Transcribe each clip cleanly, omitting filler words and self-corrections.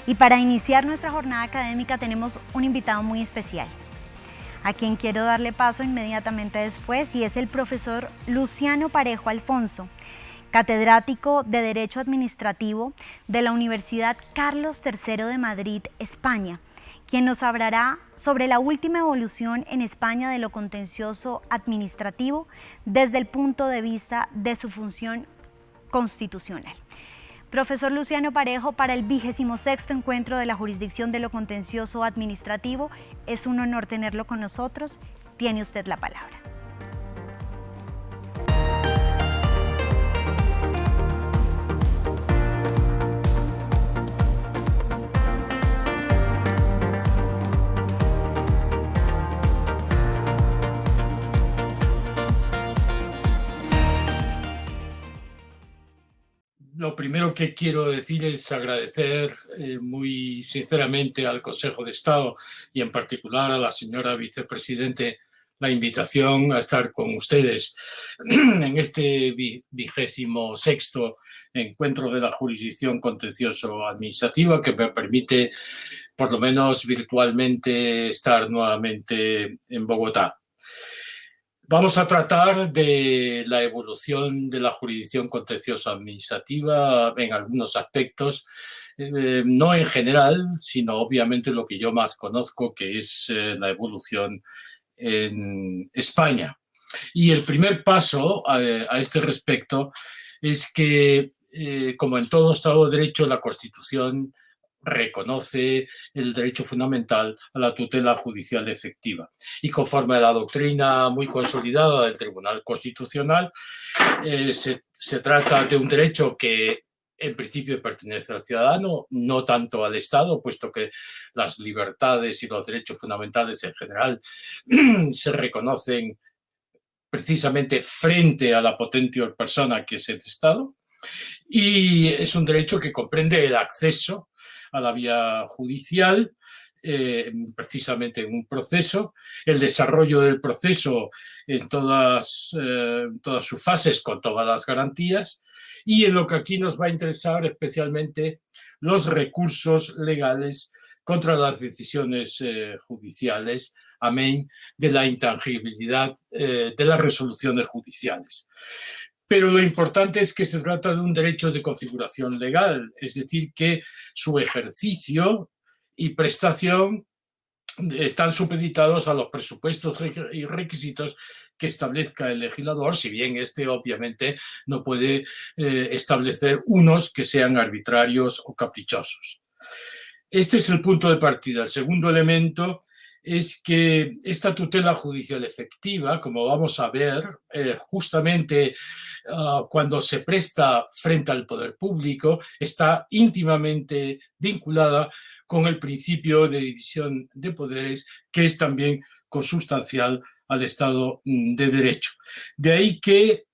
Y para iniciar nuestra jornada académica tenemos un invitado muy especial, a quien quiero darle paso inmediatamente después, y es el profesor Luciano Parejo Alfonso, catedrático de Derecho Administrativo de la Universidad Carlos III de Madrid, España, quien nos hablará sobre la última evolución en España de lo contencioso administrativo desde el punto de vista de su función constitucional. Profesor Luciano Parejo, para el 26º encuentro de la jurisdicción de lo contencioso administrativo, es un honor tenerlo con nosotros. Tiene usted la palabra. Lo primero que quiero decir es agradecer muy sinceramente al Consejo de Estado y en particular a la señora vicepresidente la invitación a estar con ustedes en este 26º encuentro de la jurisdicción contencioso-administrativa, que me permite, por lo menos virtualmente, estar nuevamente en Bogotá. Vamos a tratar de la evolución de la jurisdicción contencioso administrativa en algunos aspectos, no en general, sino obviamente lo que yo más conozco, que es la evolución en España. Y el primer paso a este respecto es que, como en todo Estado de Derecho, la Constitución reconoce el derecho fundamental a la tutela judicial efectiva. Y conforme a la doctrina muy consolidada del Tribunal Constitucional, se trata de un derecho que en principio pertenece al ciudadano, no tanto al Estado, puesto que las libertades y los derechos fundamentales en general se reconocen precisamente frente a la potential persona que es el Estado, y es un derecho que comprende el acceso a la vía judicial, precisamente en un proceso, el desarrollo del proceso en todas sus fases con todas las garantías, y en lo que aquí nos va a interesar especialmente los recursos legales contra las decisiones judiciales, amén de la intangibilidad de las resoluciones judiciales. Pero lo importante es que se trata de un derecho de configuración legal, es decir, que su ejercicio y prestación están supeditados a los presupuestos y requisitos que establezca el legislador, si bien este obviamente no puede establecer unos que sean arbitrarios o caprichosos. Este es el punto de partida. El segundo elemento es que esta tutela judicial efectiva, como vamos a ver, justamente cuando se presta frente al poder público, está íntimamente vinculada con el principio de división de poderes, que es también consustancial al Estado de Derecho. De ahí que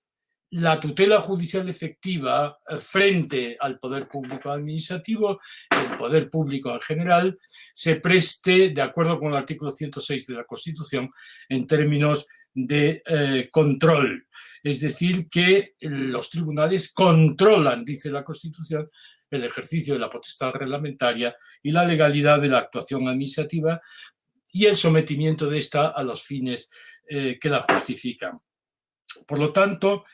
la tutela judicial efectiva frente al poder público administrativo, el poder público en general, se preste, de acuerdo con el artículo 106 de la Constitución, en términos de control. Es decir, que los tribunales controlan, dice la Constitución, el ejercicio de la potestad reglamentaria y la legalidad de la actuación administrativa y el sometimiento de esta a los fines que la justifican. Por lo tanto,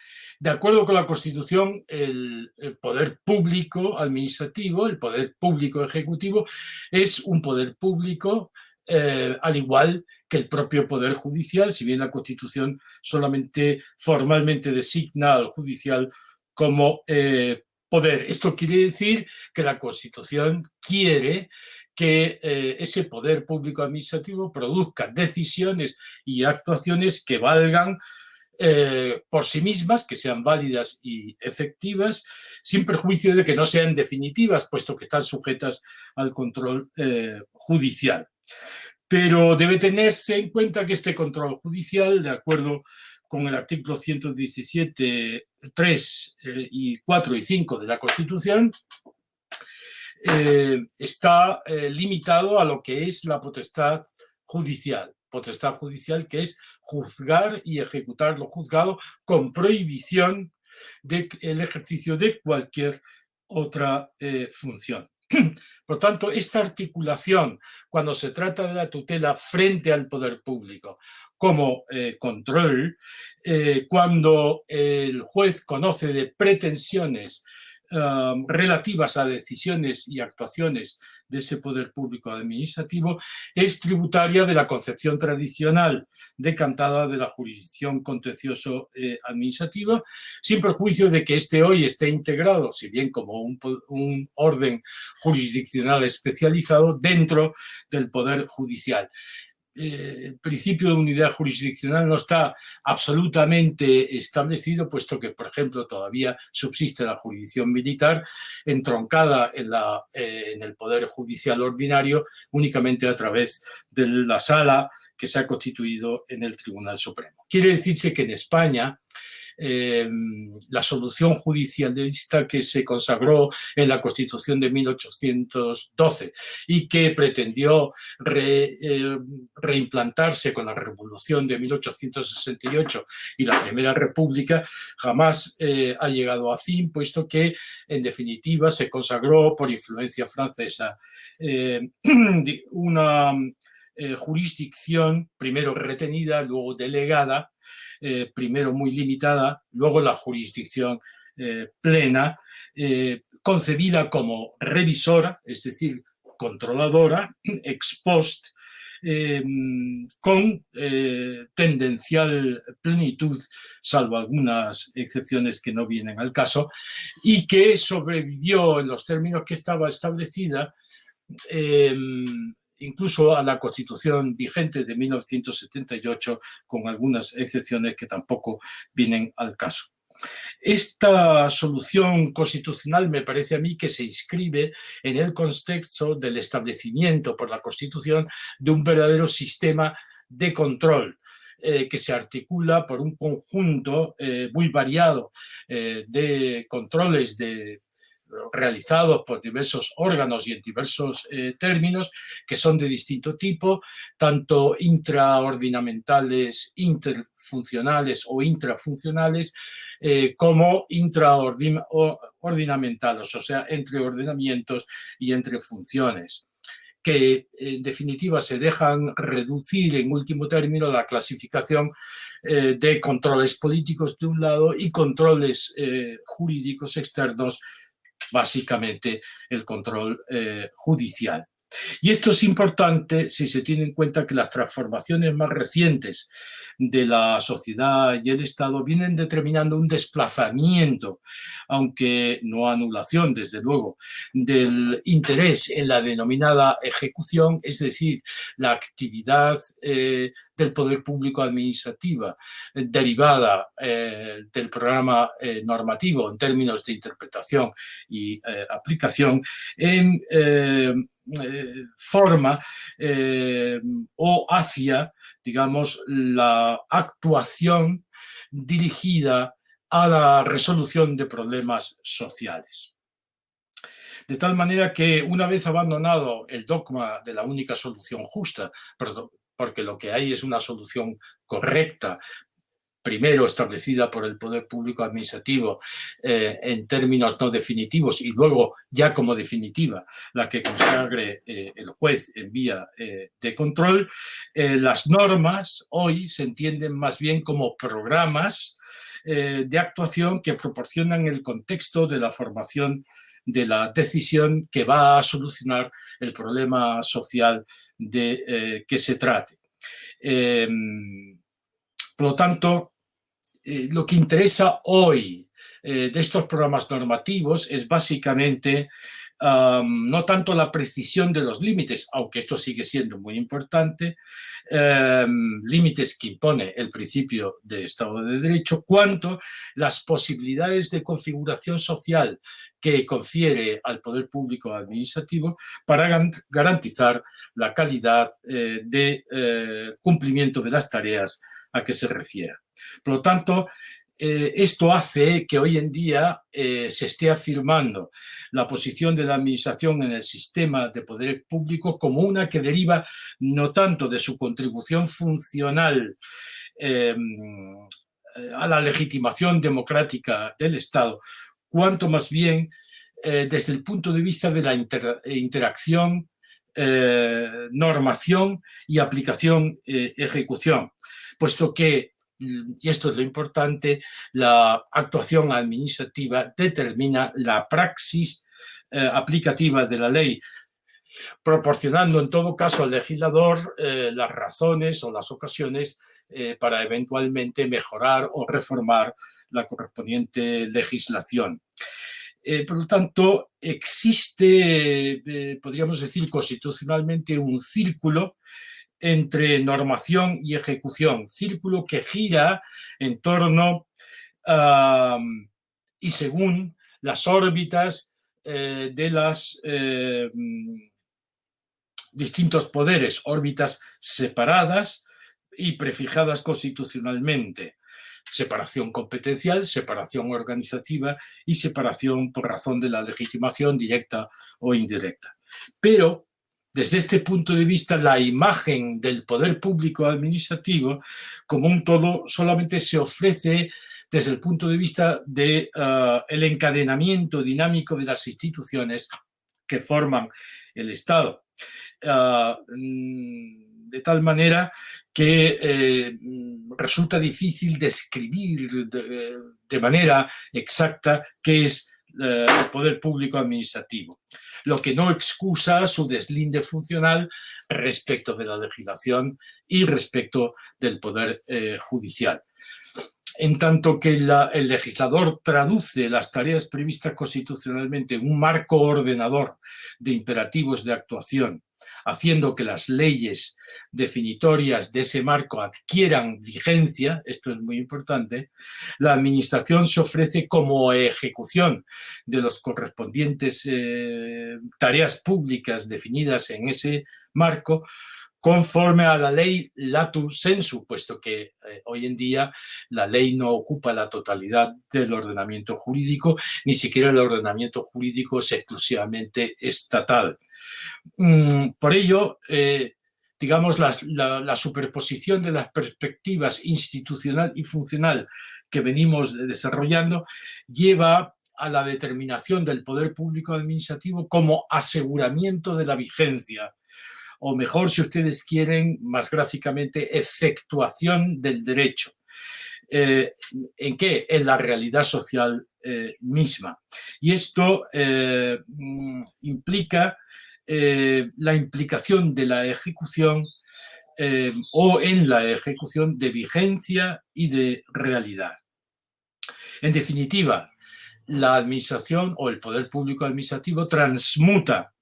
de acuerdo con la Constitución, el poder público administrativo, el poder público ejecutivo, es un poder público al igual que el propio poder judicial, si bien la Constitución solamente formalmente designa al judicial como poder. Esto quiere decir que la Constitución quiere que ese poder público administrativo produzca decisiones y actuaciones que valgan por sí mismas, que sean válidas y efectivas, sin perjuicio de que no sean definitivas, puesto que están sujetas al control judicial. Pero debe tenerse en cuenta que este control judicial, de acuerdo con el artículo 117, 3 y 4 y 5 de la Constitución, está limitado a lo que es la potestad judicial que es juzgar y ejecutar lo juzgado con prohibición del ejercicio de cualquier otra función. Por tanto, esta articulación, cuando se trata de la tutela frente al poder público como control, cuando el juez conoce de pretensiones relativas a decisiones y actuaciones de ese poder público administrativo, es tributaria de la concepción tradicional decantada de la jurisdicción contencioso administrativa, sin perjuicio de que este hoy esté integrado, si bien como un orden jurisdiccional especializado, dentro del poder judicial. El principio de unidad jurisdiccional no está absolutamente establecido, puesto que, por ejemplo, todavía subsiste la jurisdicción militar entroncada en el Poder Judicial ordinario únicamente a través de la sala que se ha constituido en el Tribunal Supremo. Quiere decirse que en España la solución judicialista que se consagró en la Constitución de 1812 y que pretendió reimplantarse con la Revolución de 1868 y la Primera República, jamás ha llegado a fin, puesto que, en definitiva, se consagró por influencia francesa una jurisdicción primero retenida, luego delegada, primero muy limitada, luego la jurisdicción plena, concebida como revisora, es decir, controladora, ex post, con tendencial plenitud, salvo algunas excepciones que no vienen al caso, y que sobrevivió en los términos que estaba establecida incluso a la Constitución vigente de 1978, con algunas excepciones que tampoco vienen al caso. Esta solución constitucional me parece a mí que se inscribe en el contexto del establecimiento por la Constitución de un verdadero sistema de control que se articula por un conjunto muy variado de controles realizados por diversos órganos y en diversos términos que son de distinto tipo, tanto intraordinamentales, interfuncionales o intrafuncionales, como intraordinamentales, o sea, entre ordenamientos y entre funciones, que en definitiva se dejan reducir en último término la clasificación de controles políticos de un lado y controles jurídicos externos, básicamente el control judicial. Y esto es importante si se tiene en cuenta que las transformaciones más recientes de la sociedad y el Estado vienen determinando un desplazamiento, aunque no anulación, desde luego, del interés en la denominada ejecución, es decir, la actividad del poder público administrativa derivada del programa normativo en términos de interpretación y aplicación en forma o hacia, digamos, la actuación dirigida a la resolución de problemas sociales. De tal manera que, una vez abandonado el dogma de la única solución justa, porque lo que hay es una solución correcta, primero establecida por el poder público administrativo en términos no definitivos y luego ya como definitiva la que consagre el juez en vía de control, las normas hoy se entienden más bien como programas de actuación que proporcionan el contexto de la formación de la decisión que va a solucionar el problema social de que se trate. Por lo tanto, lo que interesa hoy de estos programas normativos es básicamente no tanto la precisión de los límites, aunque esto sigue siendo muy importante, límites que impone el principio de Estado de Derecho, cuanto las posibilidades de configuración social que confiere al poder público administrativo para garantizar la calidad de cumplimiento de las tareas a que se refiera. Por lo tanto, esto hace que hoy en día se esté afirmando la posición de la administración en el sistema de poder público como una que deriva no tanto de su contribución funcional a la legitimación democrática del Estado, cuanto más bien desde el punto de vista de la interacción, normación y aplicación, ejecución, puesto que, y esto es lo importante, la actuación administrativa determina la praxis aplicativa de la ley, proporcionando en todo caso al legislador las razones o las ocasiones para eventualmente mejorar o reformar la correspondiente legislación. Por lo tanto, existe, podríamos decir constitucionalmente, un círculo entre normación y ejecución, círculo que gira en torno y según las órbitas de los distintos poderes, órbitas separadas y prefijadas constitucionalmente. Separación competencial, separación organizativa y separación por razón de la legitimación directa o indirecta. Pero, desde este punto de vista, la imagen del poder público administrativo como un todo solamente se ofrece desde el punto de vista del encadenamiento dinámico de las instituciones que forman el Estado. De tal manera que resulta difícil describir de manera exacta qué es el poder público administrativo, lo que no excusa su deslinde funcional respecto de la legislación y respecto del poder judicial. En tanto que el legislador traduce las tareas previstas constitucionalmente en un marco ordenador de imperativos de actuación, haciendo que las leyes definitorias de ese marco adquieran vigencia, esto es muy importante, la administración se ofrece como ejecución de los correspondientes tareas públicas definidas en ese marco, conforme a la ley latu sensu, puesto que hoy en día la ley no ocupa la totalidad del ordenamiento jurídico, ni siquiera el ordenamiento jurídico es exclusivamente estatal. Por ello, digamos, la superposición de las perspectivas institucional y funcional que venimos desarrollando lleva a la determinación del poder público administrativo como aseguramiento de la vigencia, o mejor, si ustedes quieren, más gráficamente, efectuación del derecho. ¿En qué? En la realidad social misma. Y esto implica la implicación de la ejecución o en la ejecución de vigencia y de realidad. En definitiva, la administración o el poder público administrativo transmuta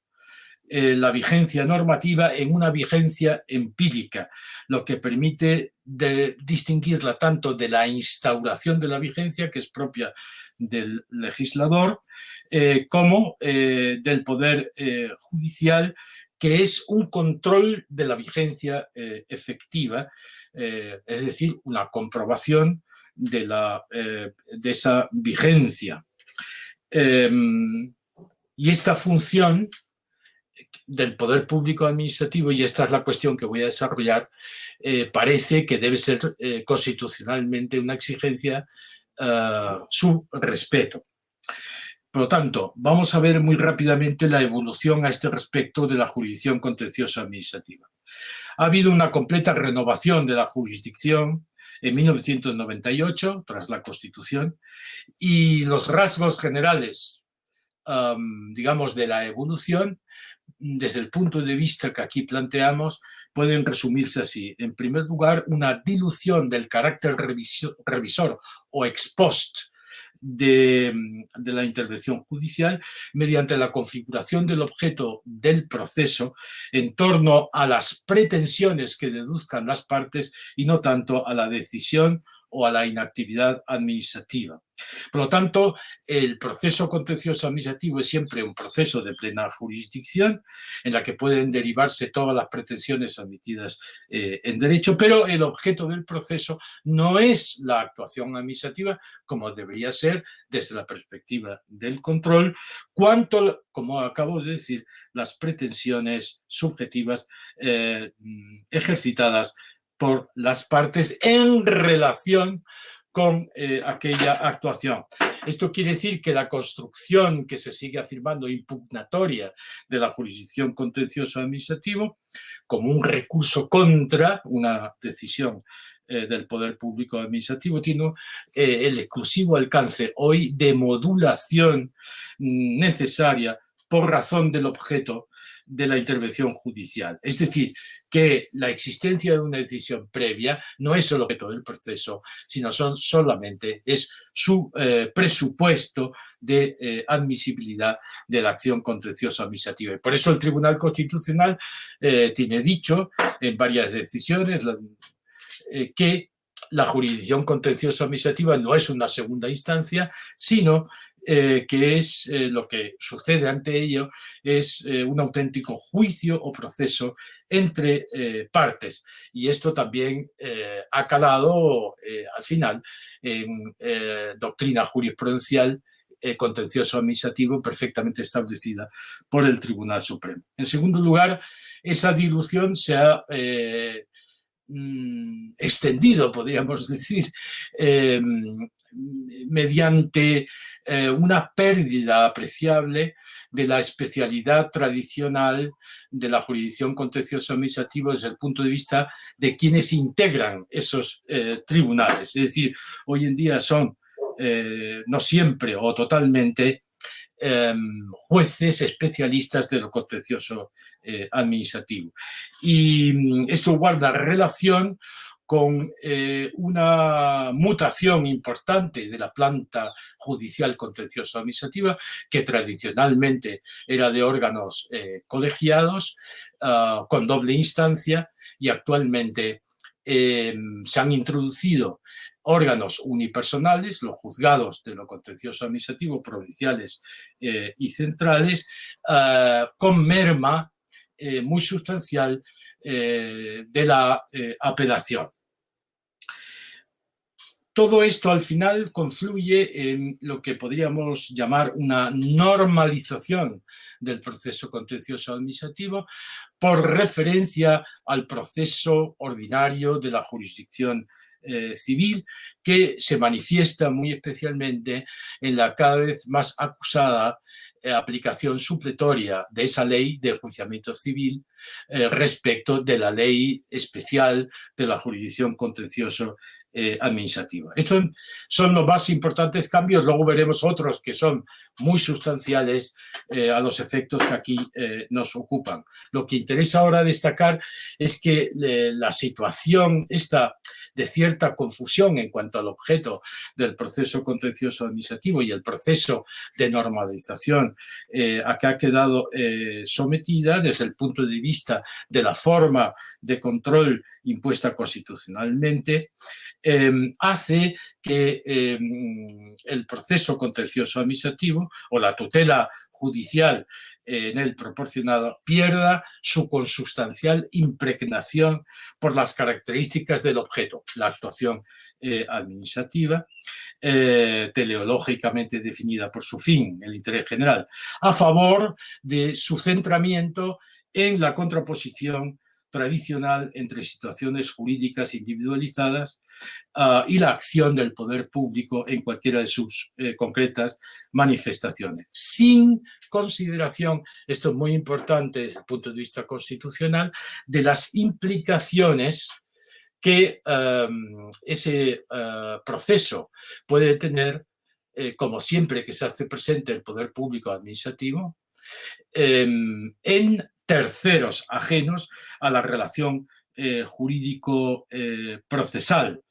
la vigencia normativa en una vigencia empírica, lo que permite distinguirla tanto de la instauración de la vigencia, que es propia del legislador, como del poder judicial, que es un control de la vigencia efectiva, es decir, una comprobación de esa vigencia. Y esta función del poder público administrativo, y esta es la cuestión que voy a desarrollar, parece que debe ser constitucionalmente una exigencia su respeto. Por lo tanto, vamos a ver muy rápidamente la evolución a este respecto de la jurisdicción contenciosa administrativa. Ha habido una completa renovación de la jurisdicción en 1998, tras la Constitución, y los rasgos generales, digamos, de la evolución, desde el punto de vista que aquí planteamos, pueden resumirse así. En primer lugar, una dilución del carácter revisor o ex post de la intervención judicial mediante la configuración del objeto del proceso en torno a las pretensiones que deduzcan las partes y no tanto a la decisión o a la inactividad administrativa. Por lo tanto, el proceso contencioso administrativo es siempre un proceso de plena jurisdicción en la que pueden derivarse todas las pretensiones admitidas en derecho, pero el objeto del proceso no es la actuación administrativa como debería ser desde la perspectiva del control, cuanto, como acabo de decir, las pretensiones subjetivas ejercitadas por las partes en relación con aquella actuación. Esto quiere decir que la construcción que se sigue afirmando impugnatoria de la jurisdicción contencioso administrativo como un recurso contra una decisión del poder público administrativo tiene el exclusivo alcance hoy de modulación necesaria por razón del objeto de la intervención judicial. Es decir, que la existencia de una decisión previa no es el objeto del proceso, sino solamente es su presupuesto de admisibilidad de la acción contencioso administrativa. Y por eso el Tribunal Constitucional tiene dicho en varias decisiones que la jurisdicción contencioso administrativa no es una segunda instancia, sino que es lo que sucede ante ello es un auténtico juicio o proceso entre partes. Y esto también ha calado al final en doctrina jurisprudencial contencioso administrativo perfectamente establecida por el Tribunal Supremo. En segundo lugar, esa dilución se ha extendido, podríamos decir, mediante una pérdida apreciable de la especialidad tradicional de la jurisdicción contencioso administrativo desde el punto de vista de quienes integran esos tribunales. Es decir, hoy en día son no siempre o totalmente jueces especialistas de lo contencioso administrativo. Y esto guarda relación con una mutación importante de la planta judicial contencioso administrativa, que tradicionalmente era de órganos colegiados con doble instancia, y actualmente se han introducido órganos unipersonales, los juzgados de lo contencioso administrativo, provinciales y centrales, con merma muy sustancial de la apelación. Todo esto al final confluye en lo que podríamos llamar una normalización del proceso contencioso administrativo por referencia al proceso ordinario de la jurisdicción civil, que se manifiesta muy especialmente en la cada vez más acusada aplicación supletoria de esa ley de enjuiciamiento civil respecto de la ley especial de la jurisdicción contencioso administrativa. Estos son los más importantes cambios, luego veremos otros que son muy sustanciales a los efectos que aquí nos ocupan. Lo que interesa ahora destacar es que la situación esta de cierta confusión en cuanto al objeto del proceso contencioso administrativo y el proceso de normalización a que ha quedado sometida desde el punto de vista de la forma de control impuesta constitucionalmente, hace que el proceso contencioso administrativo o la tutela judicial en él proporcionado pierda su consustancial impregnación por las características del objeto, la actuación administrativa, teleológicamente definida por su fin, el interés general, a favor de su centramiento en la contraposición tradicional entre situaciones jurídicas individualizadas y la acción del poder público en cualquiera de sus concretas manifestaciones, sin consideración, esto es muy importante desde el punto de vista constitucional, de las implicaciones que ese proceso puede tener, como siempre que se hace presente el poder público administrativo, en terceros ajenos a la relación jurídico-procesal.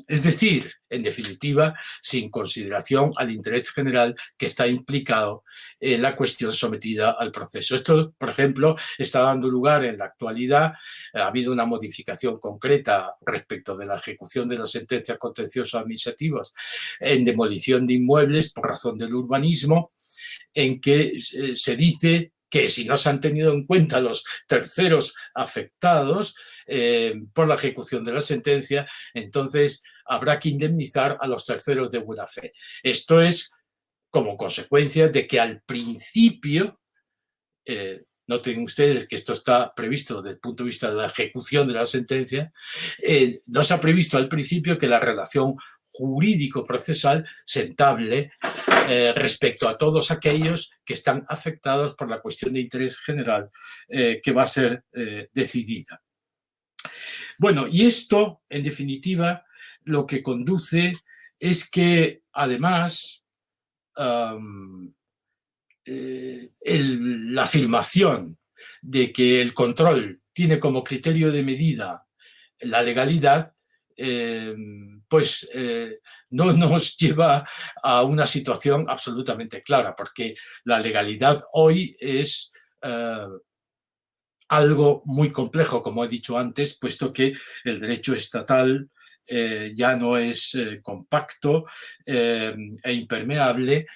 Es decir, en definitiva, sin consideración al interés general que está implicado en la cuestión sometida al proceso. Esto, por ejemplo, está dando lugar en la actualidad. Ha habido una modificación concreta respecto de la ejecución de las sentencias contenciosas administrativas en demolición de inmuebles por razón del urbanismo, en que se dice que si no se han tenido en cuenta los terceros afectados por la ejecución de la sentencia, entonces habrá que indemnizar a los terceros de buena fe. Esto es como consecuencia de que al principio, noten ustedes que esto está previsto desde el punto de vista de la ejecución de la sentencia, no se ha previsto al principio que la relación jurídico-procesal sentable respecto a todos aquellos que están afectados por la cuestión de interés general que va a ser decidida. Bueno, y esto, en definitiva, lo que conduce es que, además, la afirmación de que el control tiene como criterio de medida la legalidad, no nos lleva a una situación absolutamente clara, porque la legalidad hoy es algo muy complejo, como he dicho antes, puesto que el derecho estatal ya no es compacto e impermeable.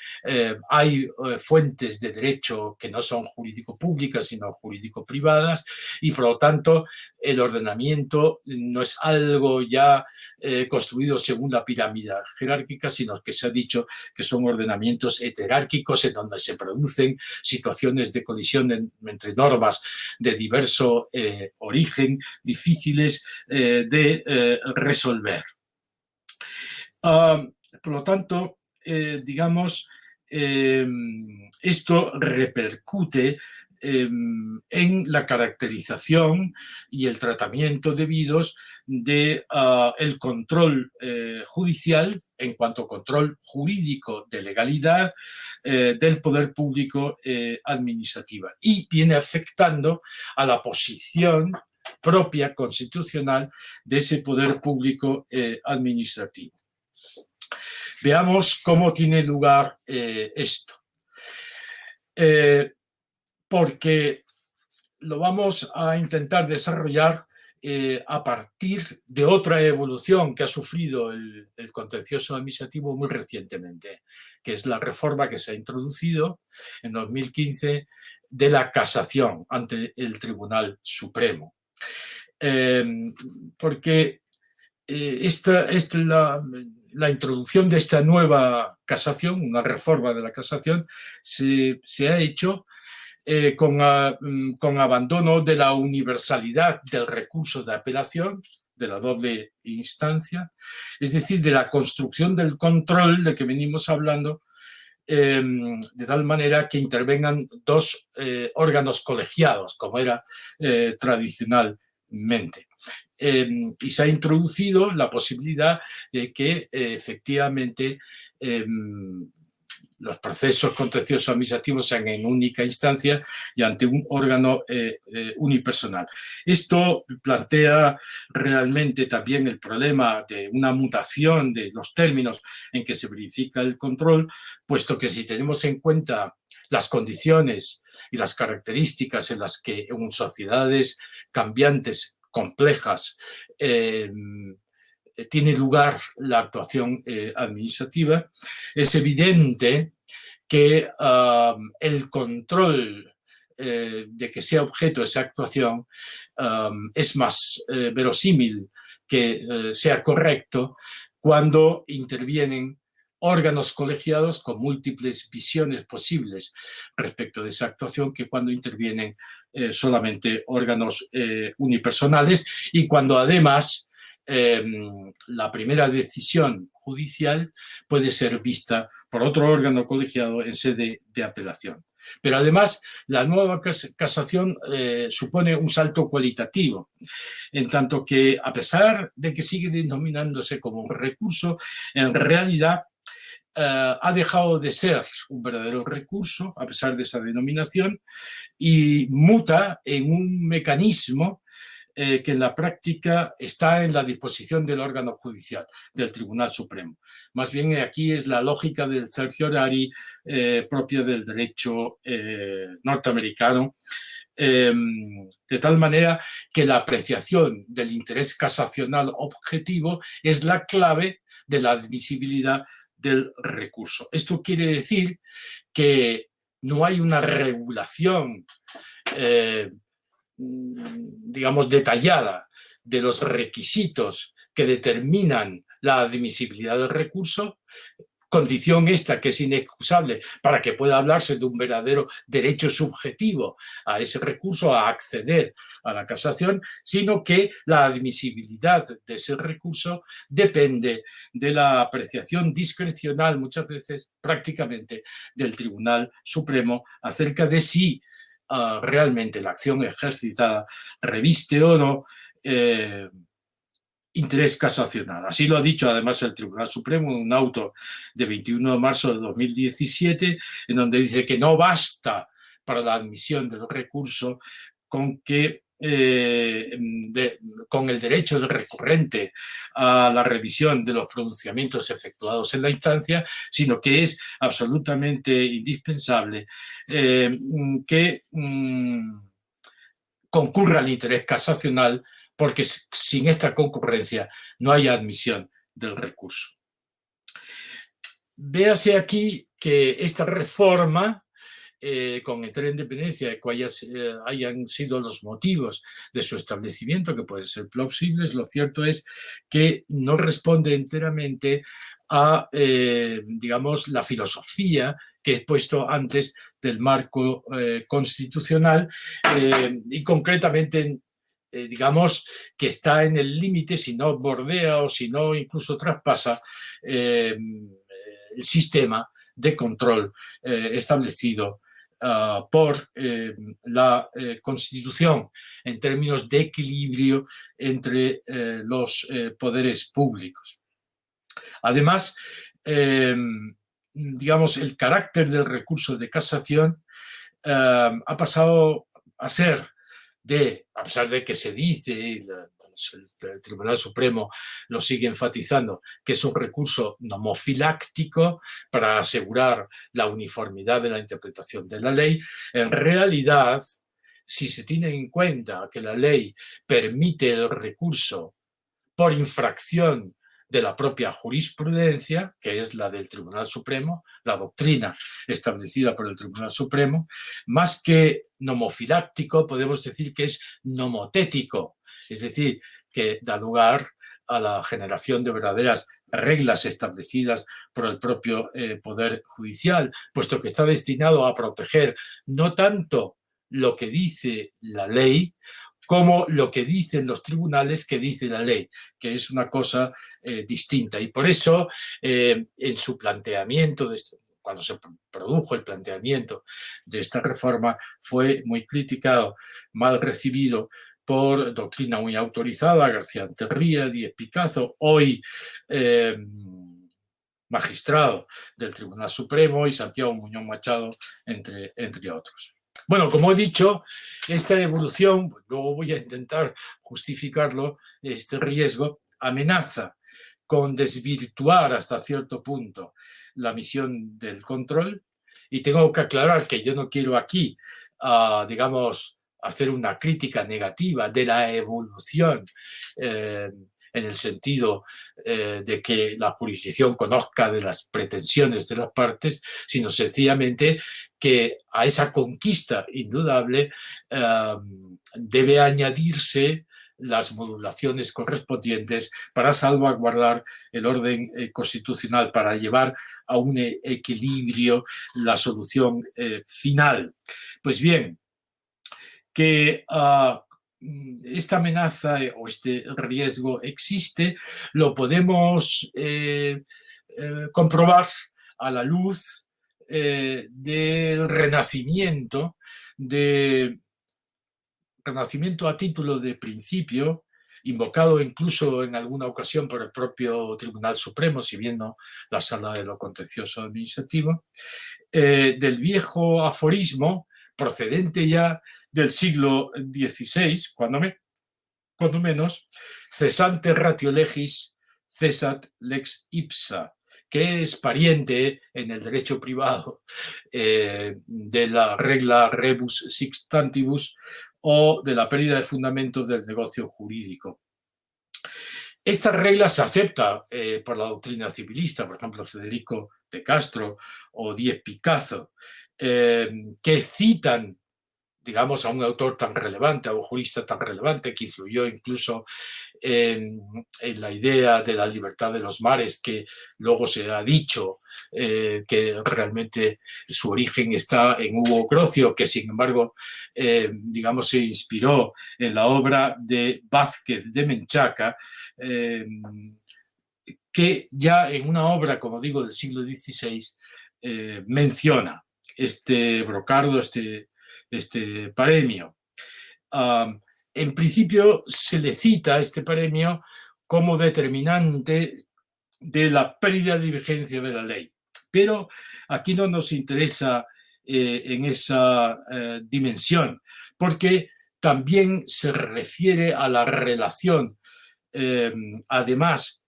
Hay fuentes de derecho que no son jurídico-públicas, sino jurídico-privadas, y por lo tanto el ordenamiento no es algo ya construido según la pirámide jerárquica, sino que se ha dicho que son ordenamientos heterárquicos en donde se producen situaciones de colisión entre normas de diverso origen, difíciles de resolver. Por lo tanto, digamos, esto repercute en la caracterización y el tratamiento debidos del control judicial en cuanto a control jurídico de legalidad del poder público administrativa, y viene afectando a la posición propia constitucional de ese poder público administrativo. Veamos cómo tiene lugar esto. Porque lo vamos a intentar desarrollar a partir de otra evolución que ha sufrido el contencioso administrativo muy recientemente, que es la reforma que se ha introducido en 2015 de la casación ante el Tribunal Supremo. Porque la introducción de esta nueva casación, una reforma de la casación, se ha hecho con abandono de la universalidad del recurso de apelación, de la doble instancia, es decir, de la construcción del control de que venimos hablando, de tal manera que intervengan dos órganos colegiados, como era tradicionalmente. Y se ha introducido la posibilidad de que efectivamente los procesos contenciosos administrativos sean en única instancia y ante un órgano unipersonal. Esto plantea realmente también el problema de una mutación de los términos en que se verifica el control, puesto que si tenemos en cuenta las condiciones y las características en las que en sociedades cambiantes, complejas, tiene lugar la actuación administrativa, es evidente que el control de que sea objeto esa actuación es más verosímil que sea correcto cuando intervienen órganos colegiados con múltiples visiones posibles respecto de esa actuación que cuando intervienen solamente órganos unipersonales, y cuando además la primera decisión judicial puede ser vista por otro órgano colegiado en sede de apelación. Pero además la nueva casación supone un salto cualitativo, en tanto que a pesar de que sigue denominándose como un recurso, en realidad ha dejado de ser un verdadero recurso a pesar de esa denominación y muta en un mecanismo que en la práctica está en la disposición del órgano judicial, del Tribunal Supremo. Más bien aquí es la lógica del certiorari propia del derecho norteamericano, de tal manera que la apreciación del interés casacional objetivo es la clave de la admisibilidad del recurso. Esto quiere decir que no hay una regulación digamos, detallada de los requisitos que determinan la admisibilidad del recurso, condición esta que es inexcusable para que pueda hablarse de un verdadero derecho subjetivo a ese recurso, a acceder a la casación, sino que la admisibilidad de ese recurso depende de la apreciación discrecional, muchas veces prácticamente, del Tribunal Supremo acerca de si realmente la acción ejercitada reviste o no interés casacional. Así lo ha dicho además el Tribunal Supremo en un auto de 21 de marzo de 2017, en donde dice que no basta para la admisión del recurso con que con el derecho del recurrente a la revisión de los pronunciamientos efectuados en la instancia, sino que es absolutamente indispensable que concurra el interés casacional, porque sin esta concurrencia no hay admisión del recurso. Véase aquí que esta reforma, con entera independencia de cuáles hayan sido los motivos de su establecimiento, que pueden ser plausibles, lo cierto es que no responde enteramente a, digamos, la filosofía que he puesto antes del marco constitucional y concretamente digamos que está en el límite, si no bordea o si no incluso traspasa el sistema de control establecido por la Constitución en términos de equilibrio entre los poderes públicos. Además, digamos, el carácter del recurso de casación ha pasado a ser a pesar de que se dice, y el Tribunal Supremo lo sigue enfatizando, que es un recurso nomofiláctico para asegurar la uniformidad de la interpretación de la ley, en realidad, si se tiene en cuenta que la ley permite el recurso por infracción de la propia jurisprudencia, que es la del Tribunal Supremo, la doctrina establecida por el Tribunal Supremo, más que nomofiláctico, podemos decir que es nomotético, es decir, que da lugar a la generación de verdaderas reglas establecidas por el propio Poder Judicial, puesto que está destinado a proteger no tanto lo que dice la ley, como lo que dicen los tribunales que dice la ley, que es una cosa distinta. Y por eso, en su planteamiento, cuando se produjo el planteamiento de esta reforma, fue muy criticado, mal recibido por doctrina muy autorizada, García Anterría, Díez Picazo, hoy magistrado del Tribunal Supremo, y Santiago Muñoz Machado, entre otros. Bueno, como he dicho, esta evolución, luego voy a intentar justificarlo, este riesgo, amenaza con desvirtuar hasta cierto punto la misión del control, y tengo que aclarar que yo no quiero aquí, digamos, hacer una crítica negativa de la evolución en el sentido de que la jurisdicción conozca de las pretensiones de las partes, sino sencillamente que a esa conquista indudable debe añadirse las modulaciones correspondientes para salvaguardar el orden constitucional, para llevar a un equilibrio la solución final. Pues bien, que esta amenaza o este riesgo existe, lo podemos comprobar a la luz del renacimiento a título de principio, invocado incluso en alguna ocasión por el propio Tribunal Supremo, si bien no la Sala de lo Contencioso Administrativo, del viejo aforismo procedente ya del siglo XVI, cuando menos, cesante ratio legis, cesat lex ipsa, que es pariente en el derecho privado de la regla rebus sixtantibus o de la pérdida de fundamentos del negocio jurídico. Esta regla se acepta por la doctrina civilista, por ejemplo, Federico de Castro o Díez Picazo, que citan digamos, a un autor tan relevante, a un jurista tan relevante, que influyó incluso en la idea de la libertad de los mares, que luego se ha dicho que realmente su origen está en Hugo Grocio, que sin embargo, digamos, se inspiró en la obra de Vázquez de Menchaca, que ya en una obra, como digo, del siglo XVI, menciona este brocardo, este paremio. En principio se le cita este paremio como determinante de la pérdida de vigencia de la ley, pero aquí no nos interesa en esa dimensión, porque también se refiere a la relación, además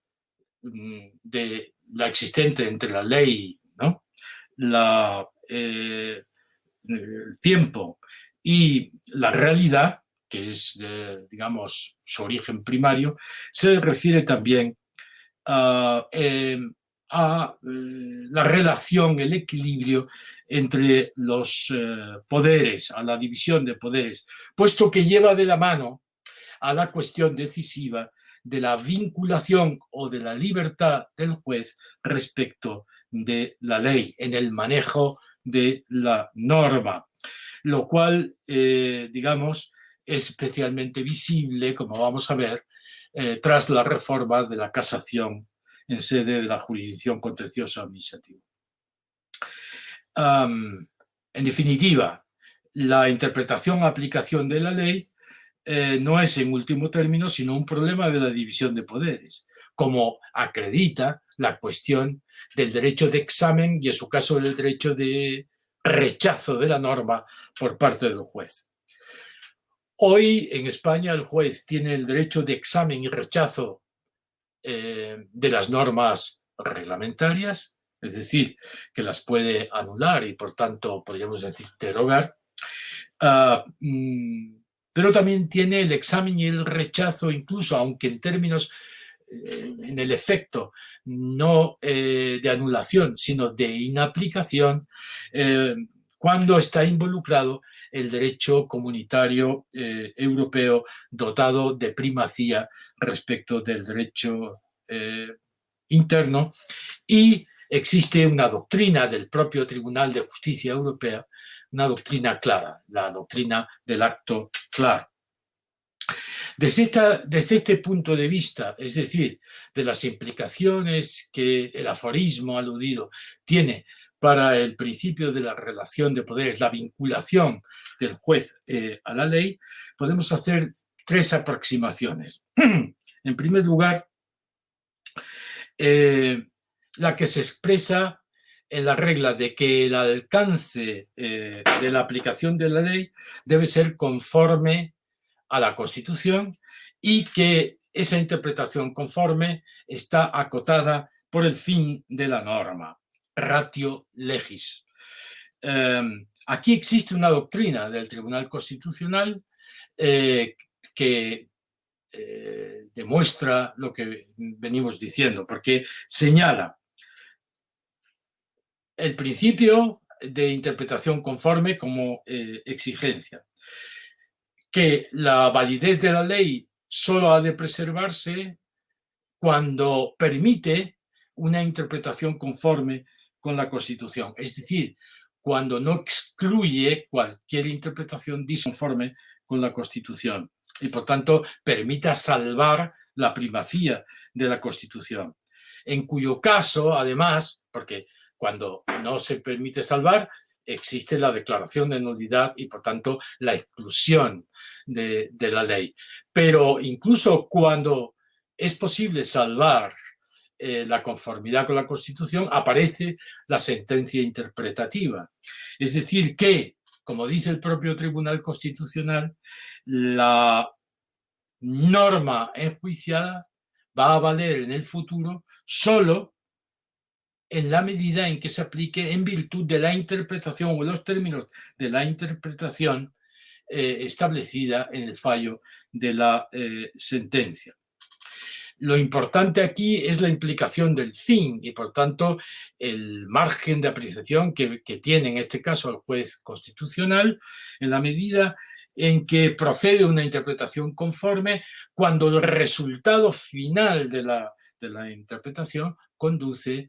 de la existente entre la ley, ¿no?, el tiempo y la realidad, que es, digamos, su origen primario, se refiere también a la relación, el equilibrio entre los poderes, a la división de poderes, puesto que lleva de la mano a la cuestión decisiva de la vinculación o de la libertad del juez respecto de la ley en el manejo de la norma, lo cual, digamos, es especialmente visible, como vamos a ver, tras las reformas de la casación en sede de la jurisdicción contenciosa administrativa. En definitiva, la interpretación o aplicación de la ley no es en último término sino un problema de la división de poderes, como acredita la cuestión del derecho de examen y en su caso del derecho de rechazo de la norma por parte del juez. Hoy en España el juez tiene el derecho de examen y rechazo de las normas reglamentarias, es decir, que las puede anular y por tanto podríamos decir derogar, pero también tiene el examen y el rechazo, incluso aunque en términos, en el efecto, no de anulación, sino de inaplicación, cuando está involucrado el derecho comunitario europeo dotado de primacía respecto del derecho interno, y existe una doctrina del propio Tribunal de Justicia Europea, una doctrina clara, la doctrina del acto claro. Desde este punto de vista, es decir, de las implicaciones que el aforismo aludido tiene para el principio de la relación de poderes, la vinculación del juez a la ley, podemos hacer tres aproximaciones. En primer lugar, la que se expresa en la regla de que el alcance de la aplicación de la ley debe ser conforme a la Constitución y que esa interpretación conforme está acotada por el fin de la norma, ratio legis. Aquí existe una doctrina del Tribunal Constitucional que demuestra lo que venimos diciendo, porque señala el principio de interpretación conforme como exigencia, que la validez de la ley solo ha de preservarse cuando permite una interpretación conforme con la Constitución, es decir, cuando no excluye cualquier interpretación disconforme con la Constitución y, por tanto, permita salvar la primacía de la Constitución. En cuyo caso, además, porque cuando no se permite salvar, existe la declaración de nulidad y, por tanto, la exclusión de la ley. Pero incluso cuando es posible salvar la conformidad con la Constitución, aparece la sentencia interpretativa. Es decir, que, como dice el propio Tribunal Constitucional, la norma enjuiciada va a valer en el futuro solo en la medida en que se aplique en virtud de la interpretación o los términos de la interpretación establecida en el fallo de la sentencia. Lo importante aquí es la implicación del fin y, por tanto, el margen de apreciación que tiene en este caso el juez constitucional en la medida en que procede una interpretación conforme cuando el resultado final de la interpretación conduce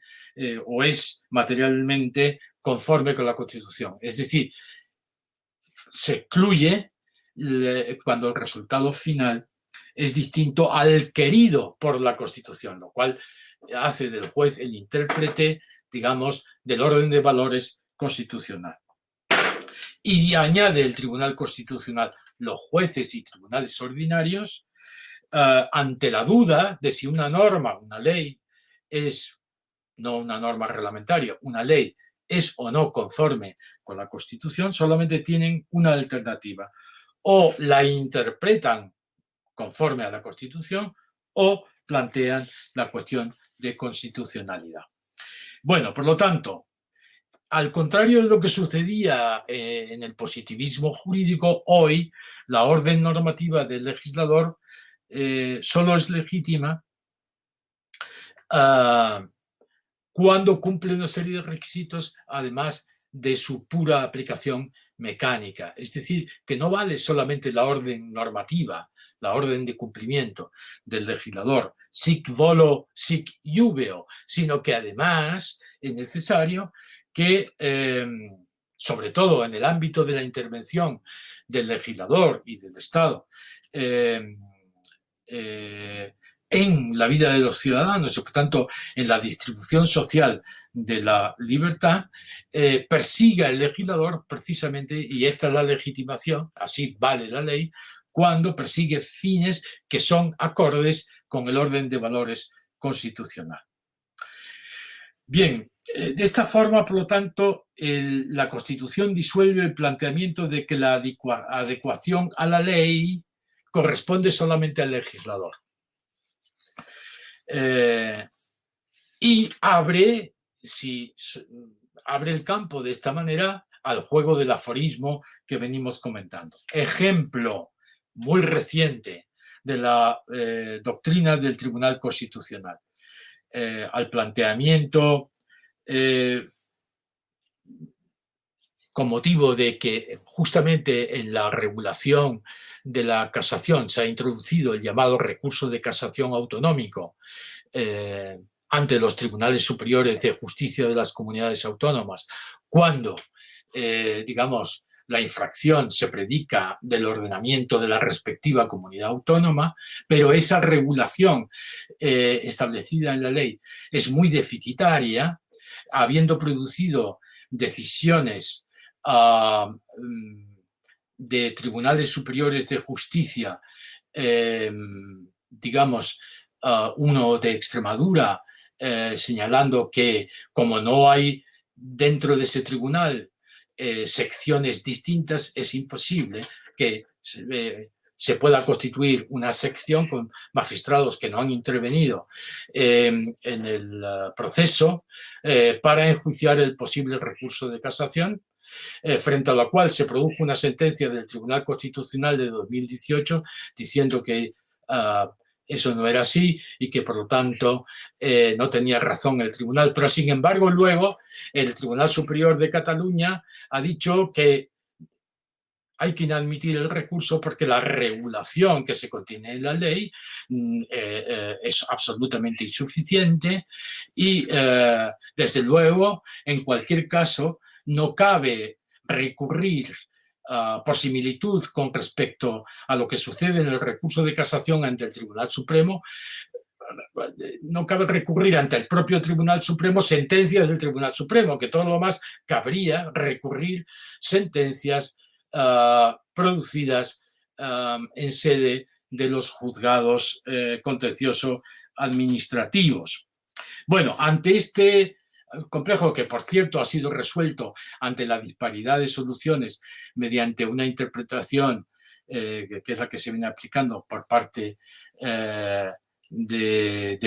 o es materialmente conforme con la Constitución. Es decir, se excluye cuando el resultado final es distinto al querido por la Constitución, lo cual hace del juez el intérprete, digamos, del orden de valores constitucional. Y añade el Tribunal Constitucional los jueces y tribunales ordinarios ante la duda de si una norma, una ley, es no una norma reglamentaria, una ley es o no conforme con la Constitución, solamente tienen una alternativa. O la interpretan conforme a la Constitución o plantean la cuestión de constitucionalidad. Bueno, por lo tanto, al contrario de lo que sucedía en el positivismo jurídico, hoy la orden normativa del legislador solo es legítima cuando cumple una serie de requisitos, además de su pura aplicación mecánica. Es decir, que no vale solamente la orden normativa, la orden de cumplimiento del legislador, sic volo, sic iuveo, sino que además es necesario que, sobre todo en el ámbito de la intervención del legislador y del Estado, en la vida de los ciudadanos y por tanto en la distribución social de la libertad, persiga el legislador precisamente, y esta es la legitimación, así vale la ley, cuando persigue fines que son acordes con el orden de valores constitucional. Bien, de esta forma, por lo tanto, la Constitución disuelve el planteamiento de que la adecuación a la ley corresponde solamente al legislador. Y abre el campo de esta manera al juego del aforismo que venimos comentando. Ejemplo muy reciente de la doctrina del Tribunal Constitucional, al planteamiento con motivo de que justamente en la regulación de la casación se ha introducido el llamado recurso de casación autonómico ante los tribunales superiores de justicia de las comunidades autónomas, cuando, digamos, la infracción se predica del ordenamiento de la respectiva comunidad autónoma, pero esa regulación establecida en la ley es muy deficitaria, habiendo producido decisiones de tribunales superiores de justicia, digamos, uno de Extremadura, señalando que como no hay dentro de ese tribunal secciones distintas, es imposible que se pueda constituir una sección con magistrados que no han intervenido en el proceso para enjuiciar el posible recurso de casación, frente a la cual se produjo una sentencia del Tribunal Constitucional de 2018 diciendo que eso no era así y que por lo tanto no tenía razón el tribunal. Pero sin embargo luego el Tribunal Superior de Cataluña ha dicho que hay que inadmitir el recurso porque la regulación que se contiene en la ley es absolutamente insuficiente y desde luego en cualquier caso no cabe recurrir por similitud con respecto a lo que sucede en el recurso de casación ante el Tribunal Supremo. No cabe recurrir ante el propio Tribunal Supremo sentencias del Tribunal Supremo, que todo lo más cabría recurrir sentencias producidas en sede de los juzgados contencioso administrativos. Bueno, ante este complejo, que por cierto ha sido resuelto ante la disparidad de soluciones mediante una interpretación que es la que se viene aplicando por parte del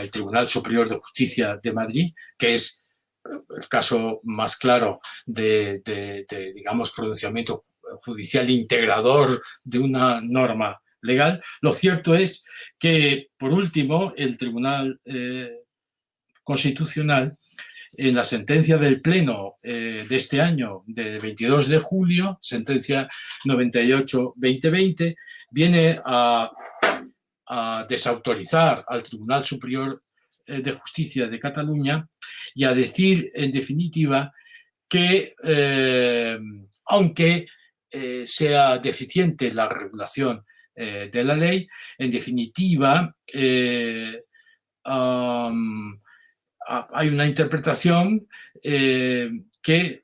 Tribunal Superior de Justicia de Madrid, que es el caso más claro de digamos, pronunciamiento judicial integrador de una norma legal. Lo cierto es que, por último, el Tribunal Constitucional, en la sentencia del Pleno de este año, de 22 de julio, sentencia 98-2020, viene a desautorizar al Tribunal Superior de Justicia de Cataluña y a decir, en definitiva, que aunque sea deficiente la regulación de la ley, en definitiva hay una interpretación que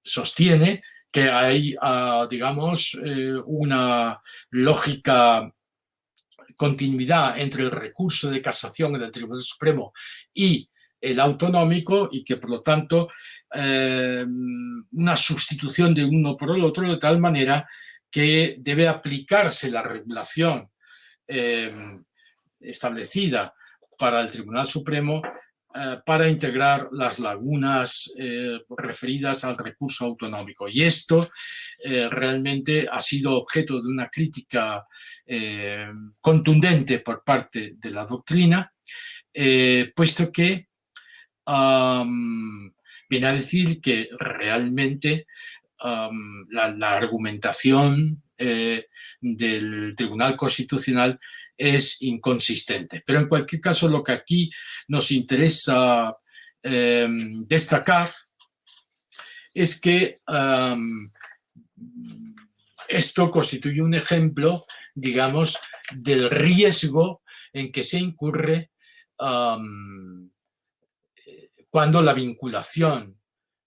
sostiene que hay, digamos, una lógica continuidad entre el recurso de casación en el Tribunal Supremo y el autonómico, y que por lo tanto una sustitución de uno por el otro, de tal manera que debe aplicarse la regulación establecida para el Tribunal Supremo para integrar las lagunas referidas al recurso autonómico. Y esto realmente ha sido objeto de una crítica contundente por parte de la doctrina, puesto que viene a decir que realmente la argumentación del Tribunal Constitucional es inconsistente. Pero en cualquier caso, lo que aquí nos interesa destacar es que esto constituye un ejemplo, digamos, del riesgo en que se incurre cuando la vinculación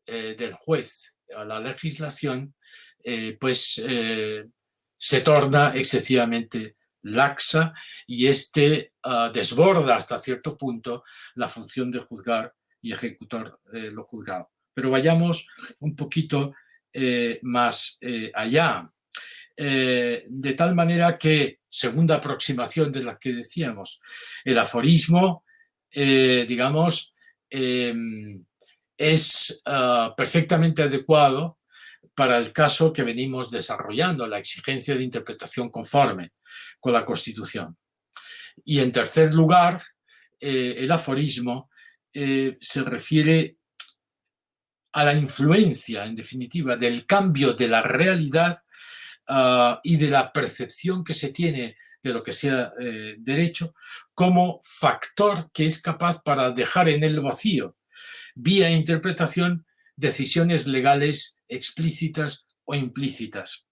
del juez a la legislación se torna excesivamente laxa y desborda hasta cierto punto la función de juzgar y ejecutar lo juzgado. Pero vayamos un poquito más allá. De tal manera que, segunda aproximación de la que decíamos, el aforismo, digamos, es perfectamente adecuado para el caso que venimos desarrollando, la exigencia de interpretación conforme con la Constitución. Y en tercer lugar, el aforismo se refiere a la influencia, en definitiva, del cambio de la realidad y de la percepción que se tiene de lo que sea derecho como factor que es capaz para dejar en el vacío, vía interpretación, decisiones legales explícitas o implícitas.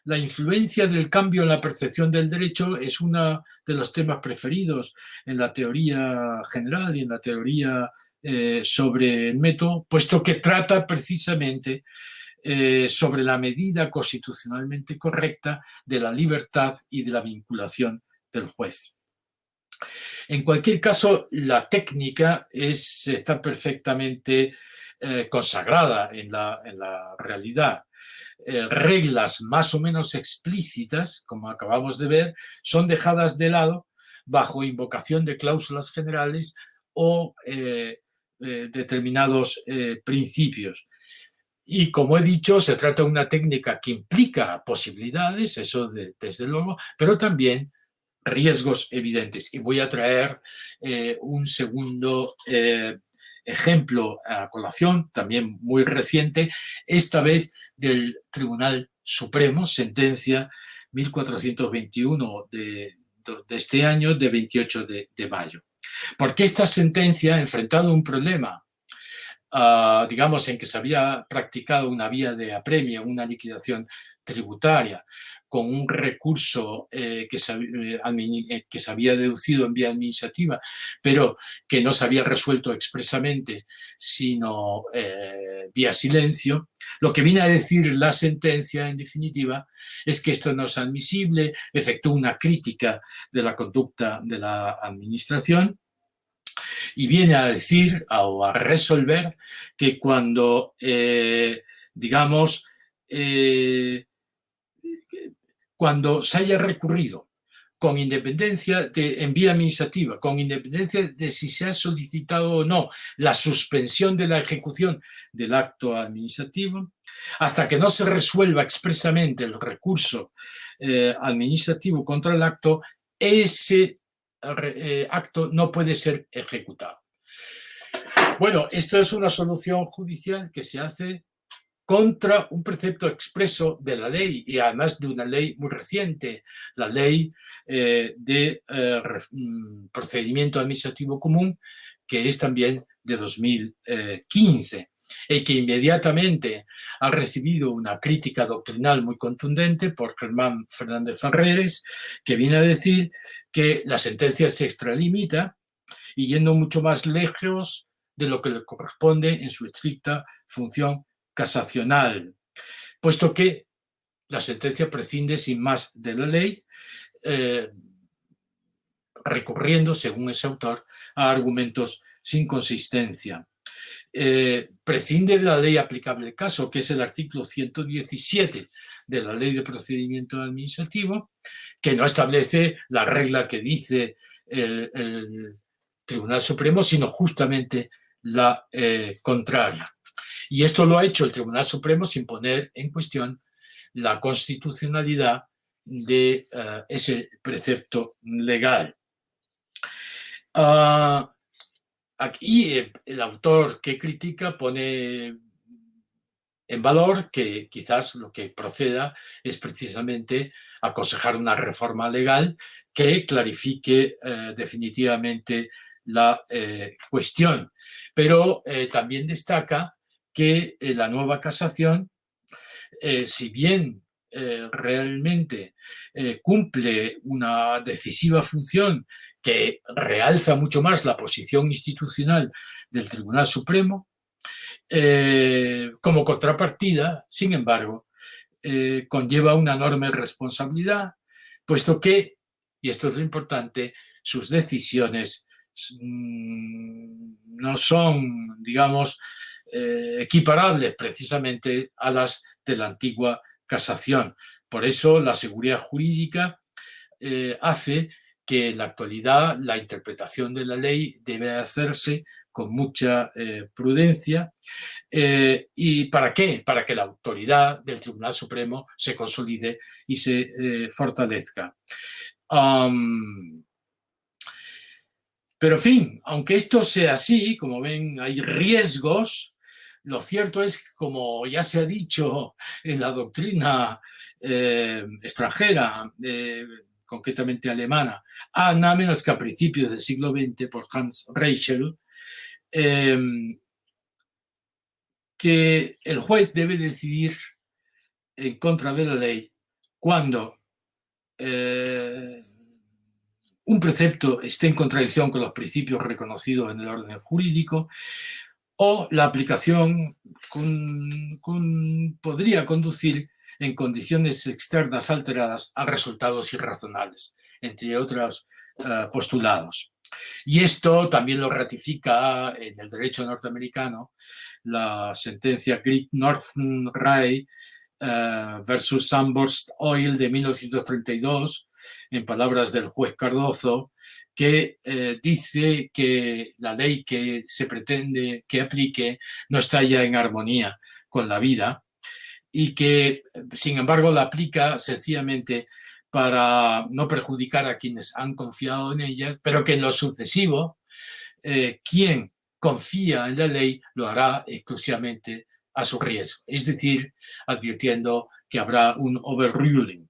La influencia del cambio en la percepción del derecho es uno de los temas preferidos en la teoría general y en la teoría sobre el método, puesto que trata precisamente sobre la medida constitucionalmente correcta de la libertad y de la vinculación del juez. En cualquier caso, la técnica está perfectamente consagrada en la realidad. Reglas más o menos explícitas, como acabamos de ver, son dejadas de lado bajo invocación de cláusulas generales o determinados principios. Y como he dicho, se trata de una técnica que implica posibilidades, eso desde luego, pero también riesgos evidentes. Y voy a traer un segundo ejemplo a colación, también muy reciente, esta vez del Tribunal Supremo, sentencia 1421 de este año, de 28 de mayo. Porque esta sentencia, enfrentando un problema, digamos, en que se había practicado una vía de apremio, una liquidación tributaria, con un recurso que se había deducido en vía administrativa, pero que no se había resuelto expresamente, sino vía silencio. Lo que viene a decir la sentencia, en definitiva, es que esto no es admisible, efectúa una crítica de la conducta de la administración y viene a decir o a resolver que cuando, digamos, cuando se haya recurrido con independencia en vía administrativa, con independencia de si se ha solicitado o no la suspensión de la ejecución del acto administrativo, hasta que no se resuelva expresamente el recurso administrativo contra el acto, ese acto no puede ser ejecutado. Bueno, esto es una solución judicial que se hace contra un precepto expreso de la ley, y además de una ley muy reciente, la ley de procedimiento administrativo común, que es también de 2015, y que inmediatamente ha recibido una crítica doctrinal muy contundente por Germán Fernández Ferreres, que viene a decir que la sentencia se extralimita y yendo mucho más lejos de lo que le corresponde en su estricta función casacional, puesto que la sentencia prescinde sin más de la ley, recurriendo, según ese autor, a argumentos sin consistencia. Prescinde de la ley aplicable al caso, que es el artículo 117 de la Ley de Procedimiento Administrativo, que no establece la regla que dice el Tribunal Supremo, sino justamente la contraria. Y esto lo ha hecho el Tribunal Supremo sin poner en cuestión la constitucionalidad de ese precepto legal. Aquí el autor que critica pone en valor que quizás lo que proceda es precisamente aconsejar una reforma legal que clarifique definitivamente la cuestión. Pero también destaca que la nueva casación, si bien realmente cumple una decisiva función que realza mucho más la posición institucional del Tribunal Supremo, como contrapartida, sin embargo, conlleva una enorme responsabilidad, puesto que, y esto es lo importante, sus decisiones no son, digamos, equiparables precisamente a las de la antigua casación. Por eso la seguridad jurídica hace que en la actualidad la interpretación de la ley debe hacerse con mucha prudencia. ¿Y para qué? Para que la autoridad del Tribunal Supremo se consolide y se fortalezca. Pero en fin, aunque esto sea así, como ven, hay riesgos. Lo cierto es que, como ya se ha dicho en la doctrina extranjera, concretamente alemana, nada menos que a principios del siglo XX por Hans Reichel, que el juez debe decidir en contra de la ley cuando un precepto esté en contradicción con los principios reconocidos en el orden jurídico, o la aplicación podría conducir en condiciones externas alteradas a resultados irrazonables, entre otros postulados. Y esto también lo ratifica en el derecho norteamericano la sentencia Great Northern Railway versus Sunburst Oil de 1932, en palabras del juez Cardozo, que dice que la ley que se pretende que aplique no está ya en armonía con la vida y que, sin embargo, la aplica sencillamente para no perjudicar a quienes han confiado en ella, pero que en lo sucesivo, quien confía en la ley lo hará exclusivamente a su riesgo, es decir, advirtiendo que habrá un overruling.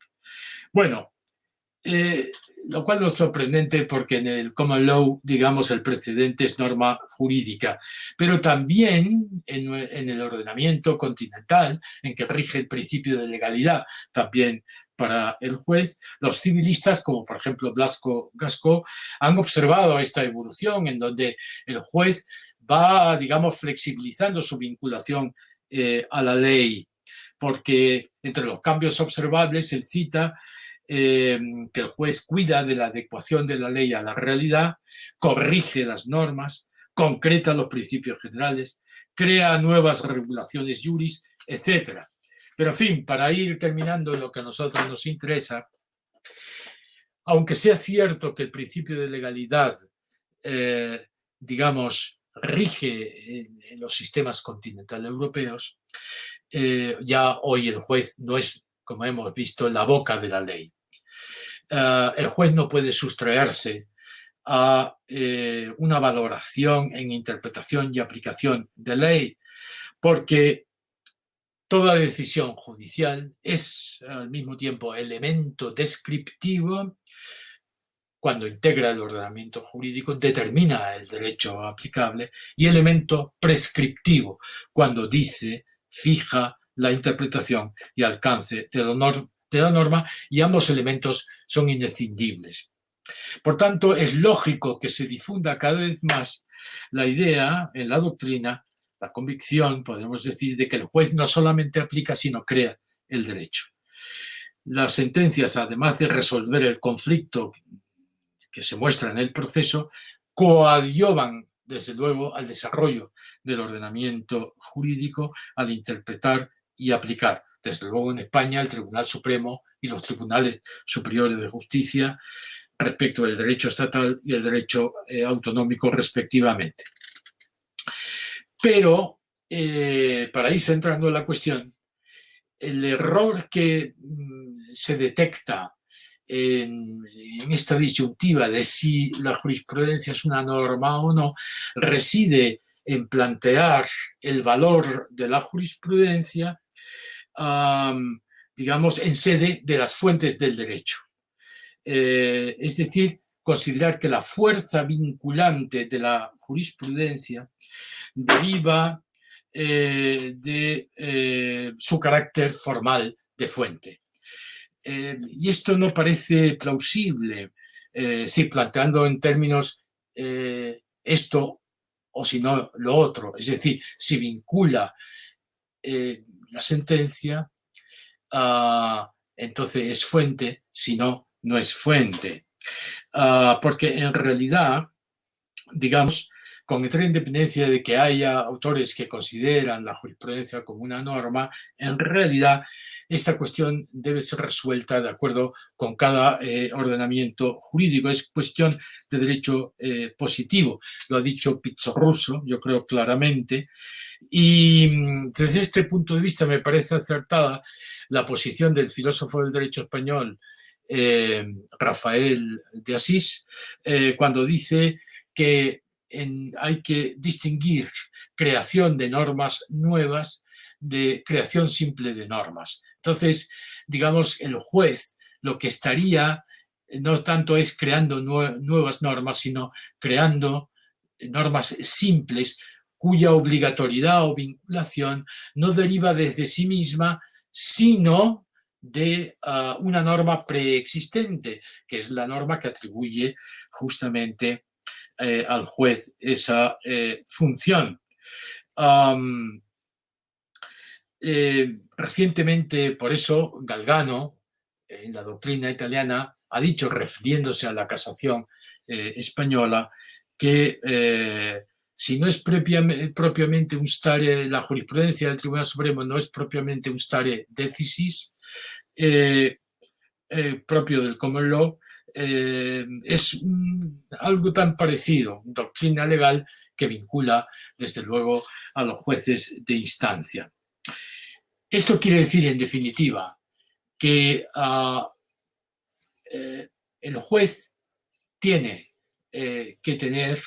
Bueno, lo cual no es sorprendente porque en el common law, digamos, el precedente es norma jurídica, pero también en el ordenamiento continental, en que rige el principio de legalidad, también para el juez, los civilistas, como por ejemplo Blasco Gascó, han observado esta evolución en donde el juez va, digamos, flexibilizando su vinculación a la ley, porque entre los cambios observables él cita que el juez cuida de la adecuación de la ley a la realidad, corrige las normas, concreta los principios generales, crea nuevas regulaciones juris, etc. Pero en fin, para ir terminando lo que a nosotros nos interesa, aunque sea cierto que el principio de legalidad, digamos, rige en los sistemas continentales europeos, ya hoy el juez no es, como hemos visto, la boca de la ley. El juez no puede sustraerse a una valoración en interpretación y aplicación de ley, porque toda decisión judicial es al mismo tiempo elemento descriptivo. Cuando integra el ordenamiento jurídico, determina el derecho aplicable, y elemento prescriptivo, cuando dice, fija la interpretación y alcance de la norma, y ambos elementos son inescindibles. Por tanto, es lógico que se difunda cada vez más la idea en la doctrina, la convicción, podemos decir, de que el juez no solamente aplica, sino crea el derecho. Las sentencias, además de resolver el conflicto que se muestra en el proceso, coadyuvan, desde luego, al desarrollo del ordenamiento jurídico, al interpretar y aplicar. Desde luego, en España, el Tribunal Supremo y los tribunales superiores de justicia respecto del derecho estatal y el derecho autonómico, respectivamente. Pero, para ir centrando la cuestión, el error que se detecta en esta disyuntiva de si la jurisprudencia es una norma o no, reside en plantear el valor de la jurisprudencia, digamos, en sede de las fuentes del derecho. Es decir, considerar que la fuerza vinculante de la jurisprudencia deriva de su carácter formal de fuente. Y esto no parece plausible, si planteando en términos esto o si no lo otro, es decir, si vincula la sentencia, entonces es fuente, si no, no es fuente. Porque en realidad, digamos, con entera independencia de que haya autores que consideran la jurisprudencia como una norma, en realidad esta cuestión debe ser resuelta de acuerdo con cada ordenamiento jurídico. Es cuestión de derecho positivo. Lo ha dicho Pizzorruso, yo creo claramente. Y desde este punto de vista me parece acertada la posición del filósofo del derecho español, Rafael de Asís, cuando dice que hay que distinguir creación de normas nuevas de creación simple de normas. Entonces, digamos, el juez lo que estaría no tanto es creando nuevas normas, sino creando normas simples cuya obligatoriedad o vinculación no deriva desde sí misma, sino de una norma preexistente, que es la norma que atribuye justamente al juez esa función. Recientemente, por eso, Galgano, en la doctrina italiana, ha dicho, refiriéndose a la casación española, que si no es propiamente un stare, la jurisprudencia del Tribunal Supremo no es propiamente un stare decisis propio del common law, es algo tan parecido, doctrina legal que vincula, desde luego, a los jueces de instancia. Esto quiere decir, en definitiva, que el juez tiene que tener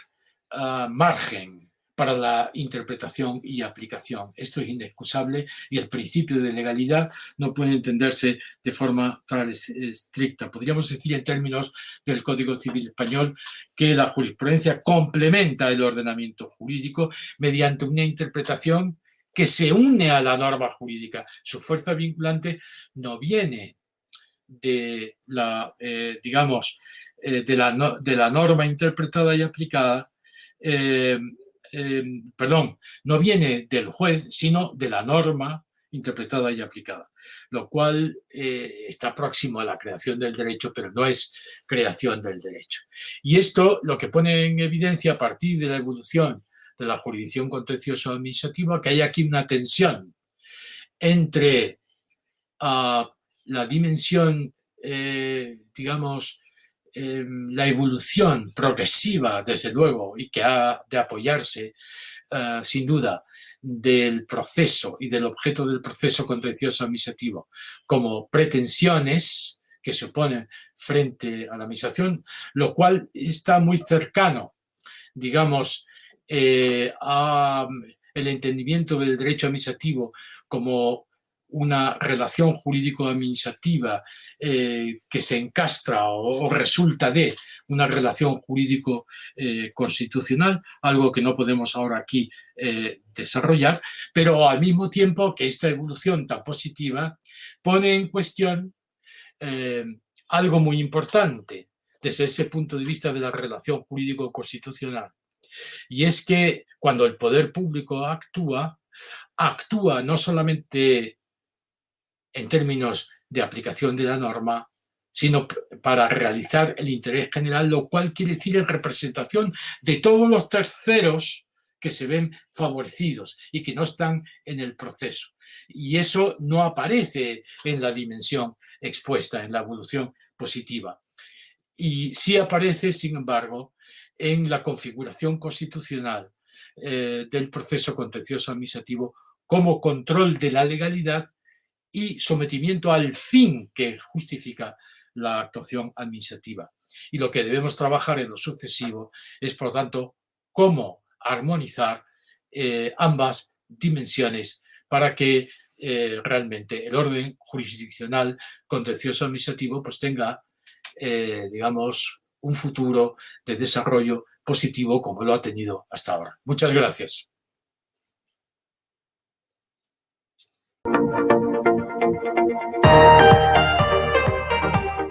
margen para la interpretación y aplicación. Esto es inexcusable y el principio de legalidad no puede entenderse de forma tan estricta. Podríamos decir, en términos del Código Civil Español, que la jurisprudencia complementa el ordenamiento jurídico mediante una interpretación que se une a la norma jurídica. Su fuerza vinculante no viene de la, digamos, de la norma interpretada y aplicada, perdón, no viene del juez, sino de la norma interpretada y aplicada, lo cual está próximo a la creación del derecho, pero no es creación del derecho. Y esto lo que pone en evidencia, a partir de la evolución de la jurisdicción contencioso-administrativa, que hay aquí una tensión entre la dimensión, digamos, la evolución progresiva, desde luego, y que ha de apoyarse, sin duda, del proceso y del objeto del proceso contencioso administrativo como pretensiones que se oponen frente a la administración, lo cual está muy cercano, digamos, a el entendimiento del derecho administrativo como una relación jurídico-administrativa que se encastra o resulta de una relación jurídico-constitucional, algo que no podemos ahora aquí desarrollar, pero al mismo tiempo que esta evolución tan positiva pone en cuestión algo muy importante desde ese punto de vista de la relación jurídico-constitucional. Y es que cuando el poder público actúa no solamente en términos de aplicación de la norma, sino para realizar el interés general, lo cual quiere decir en representación de todos los terceros que se ven favorecidos y que no están en el proceso. Y eso no aparece en la dimensión expuesta, en la evolución positiva. Y sí aparece, sin embargo, en la configuración constitucional del proceso contencioso administrativo como control de la legalidad y sometimiento al fin que justifica la actuación administrativa. Y lo que debemos trabajar en lo sucesivo es, por lo tanto, cómo armonizar ambas dimensiones para que realmente el orden jurisdiccional contencioso administrativo pues tenga, digamos, un futuro de desarrollo positivo como lo ha tenido hasta ahora. Muchas gracias.